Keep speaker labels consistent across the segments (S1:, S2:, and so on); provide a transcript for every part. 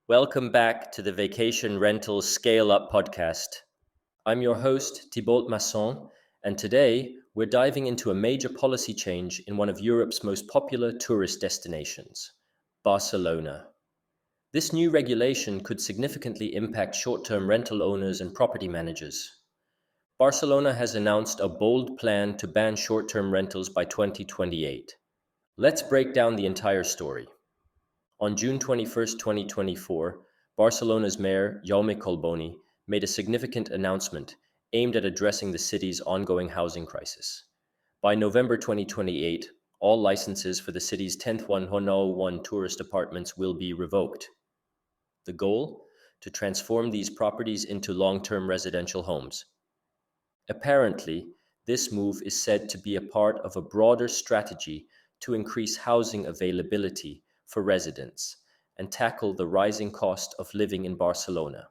S1: Welcome back to the Vacation Rentals Scale Up podcast. I'm your host, Thibault Masson, and today we're diving into a major policy change in one of Europe's most popular tourist destinations, Barcelona. This new regulation could significantly impact short-term rental owners and property managers. Barcelona has announced a bold plan to ban short-term rentals by 2028. Let's break down the entire story. On June 21st, 2024, Barcelona's mayor, Jaume Collboni, made a significant announcement aimed at addressing the city's ongoing housing crisis. By November 2028, all licenses for the city's 10101 tourist apartments will be revoked. The goal? To transform these properties into long-term residential homes. Apparently, this move is said to be a part of a broader strategy to increase housing availability for residents and tackle the rising cost of living in Barcelona.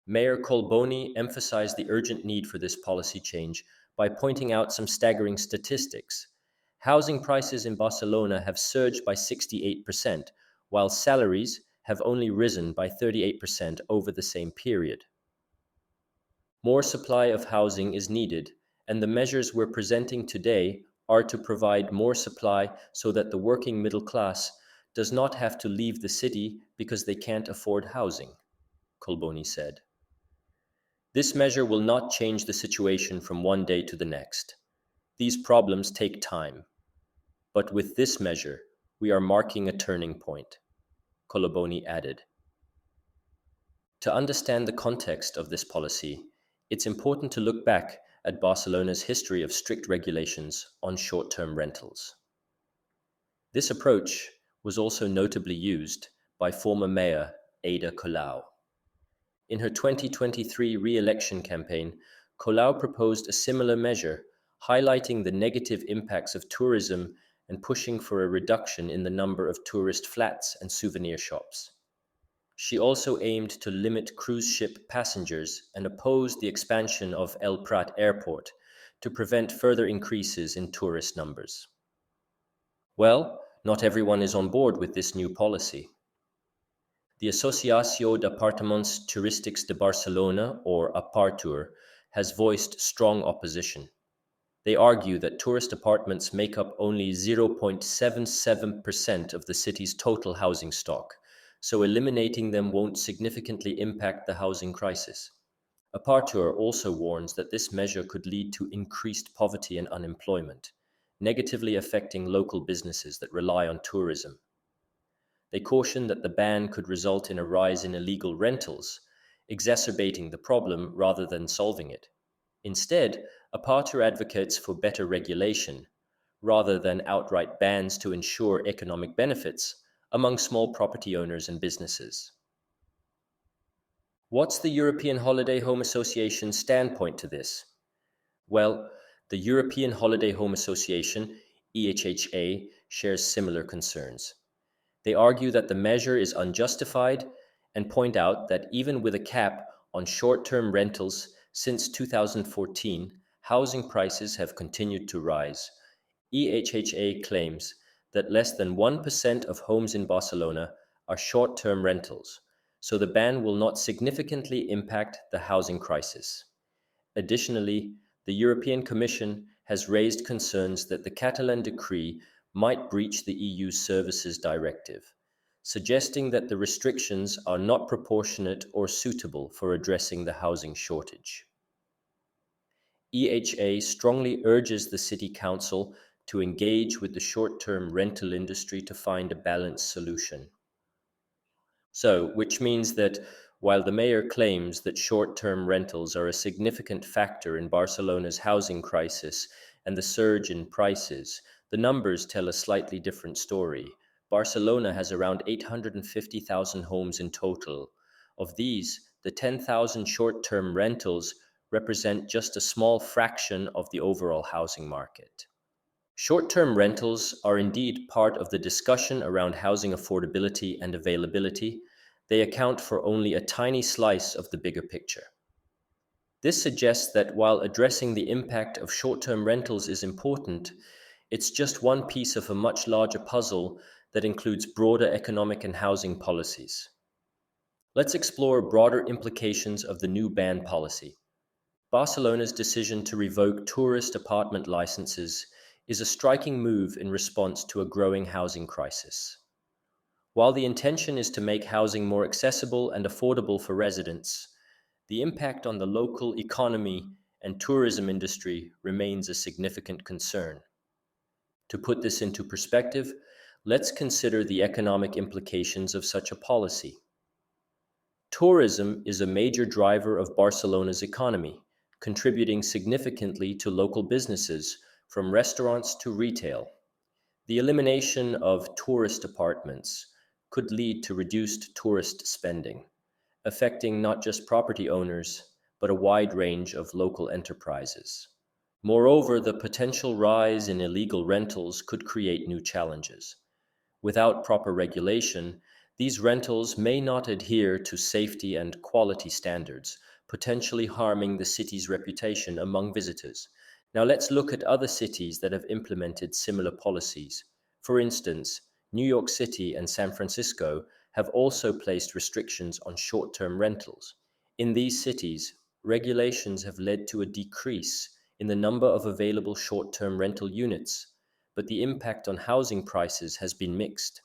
S1: Mayor Collboni emphasized the urgent need for this policy change by pointing out some staggering statistics. Housing prices in Barcelona have surged by 68%, while salaries have only risen by 38% over the same period. More supply of housing is needed, and the measures we're presenting today are to provide more supply so that the working middle class does not have to leave the city because they can't afford housing, Collboni said. This measure will not change the situation from one day to the next. These problems take time. But with this measure, we are marking a turning point, Collboni added. To understand the context of this policy, it's important to look back at Barcelona's history of strict regulations on short-term rentals. This approach was also notably used by former mayor Ada Colau. In her 2023 re-election campaign, Colau proposed a similar measure, highlighting the negative impacts of tourism and pushing for a reduction in the number of tourist flats and souvenir shops. She also aimed to limit cruise ship passengers and opposed the expansion of El Prat Airport to prevent further increases in tourist numbers. Well, not everyone is on board with this new policy. The Associació d'Apartaments Turístics de Barcelona, or APARTUR, has voiced strong opposition. They argue that tourist apartments make up only 0.77% of the city's total housing stock, so eliminating them won't significantly impact the housing crisis. APARTUR also warns that this measure could lead to increased poverty and unemployment, negatively affecting local businesses that rely on tourism. They caution that the ban could result in a rise in illegal rentals, exacerbating the problem rather than solving it. Instead, APARTUR advocates for better regulation, rather than outright bans to ensure economic benefits among small property owners and businesses. What's the European Holiday Home Association's standpoint to this? Well, the European Holiday Home Association, EHHA, shares similar concerns. They argue that the measure is unjustified and point out that even with a cap on short-term rentals since 2014, housing prices have continued to rise. EHHA claims that less than 1% of homes in Barcelona are short-term rentals, so the ban will not significantly impact the housing crisis. Additionally, the European Commission has raised concerns that the Catalan decree might breach the EU Services Directive, suggesting that the restrictions are not proportionate or suitable for addressing the housing shortage. EHA strongly urges the City Council to engage with the short-term rental industry to find a balanced solution. Which means that while the mayor claims that short-term rentals are a significant factor in Barcelona's housing crisis and the surge in prices, the numbers tell a slightly different story. Barcelona has around 850,000 homes in total. Of these, the 10,000 short-term rentals represent just a small fraction of the overall housing market. Short-term rentals are indeed part of the discussion around housing affordability and availability. They account for only a tiny slice of the bigger picture. This suggests that while addressing the impact of short-term rentals is important, it's just one piece of a much larger puzzle that includes broader economic and housing policies. Let's explore broader implications of the new ban policy. Barcelona's decision to revoke tourist apartment licenses is a striking move in response to a growing housing crisis. While the intention is to make housing more accessible and affordable for residents, the impact on the local economy and tourism industry remains a significant concern. To put this into perspective, let's consider the economic implications of such a policy. Tourism is a major driver of Barcelona's economy, contributing significantly to local businesses, from restaurants to retail. The elimination of tourist apartments could lead to reduced tourist spending, affecting not just property owners, but a wide range of local enterprises. Moreover, the potential rise in illegal rentals could create new challenges. Without proper regulation, these rentals may not adhere to safety and quality standards, potentially harming the city's reputation among visitors. Now let's look at other cities that have implemented similar policies. For instance, New York City and San Francisco have also placed restrictions on short-term rentals. In these cities, regulations have led to a decrease in the number of available short-term rental units, but the impact on housing prices has been mixed.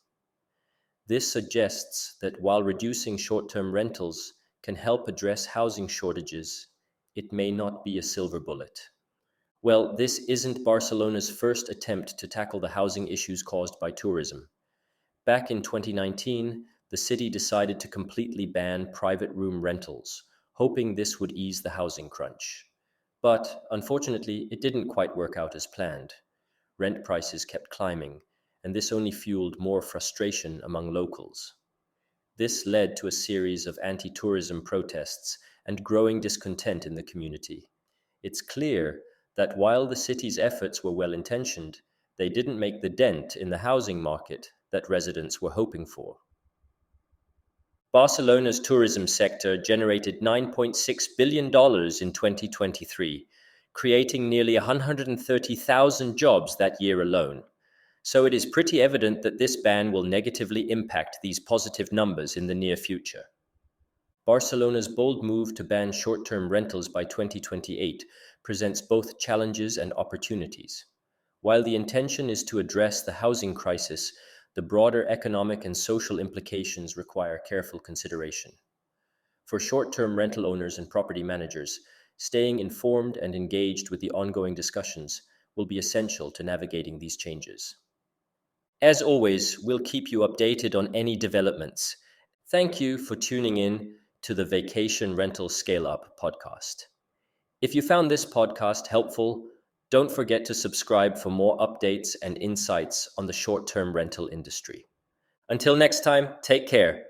S1: This suggests that while reducing short-term rentals can help address housing shortages, it may not be a silver bullet. Well, this isn't Barcelona's first attempt to tackle the housing issues caused by tourism. Back in 2019, the city decided to completely ban private room rentals, hoping this would ease the housing crunch. But unfortunately, it didn't quite work out as planned. Rent prices kept climbing, and this only fueled more frustration among locals. This led to a series of anti-tourism protests and growing discontent in the community. It's clear that while the city's efforts were well-intentioned, they didn't make the dent in the housing market that residents were hoping for. Barcelona's tourism sector generated $9.6 billion in 2023, creating nearly 130,000 jobs that year alone. So it is pretty evident that this ban will negatively impact these positive numbers in the near future. Barcelona's bold move to ban short-term rentals by 2028 presents both challenges and opportunities. While the intention is to address the housing crisis, the broader economic and social implications require careful consideration. For short-term rental owners and property managers, staying informed and engaged with the ongoing discussions will be essential to navigating these changes. As always, we'll keep you updated on any developments. Thank you for tuning in to the Vacation Rental Scale Up podcast. If you found this podcast helpful, don't forget to subscribe for more updates and insights on the short-term rental industry. Until next time, take care.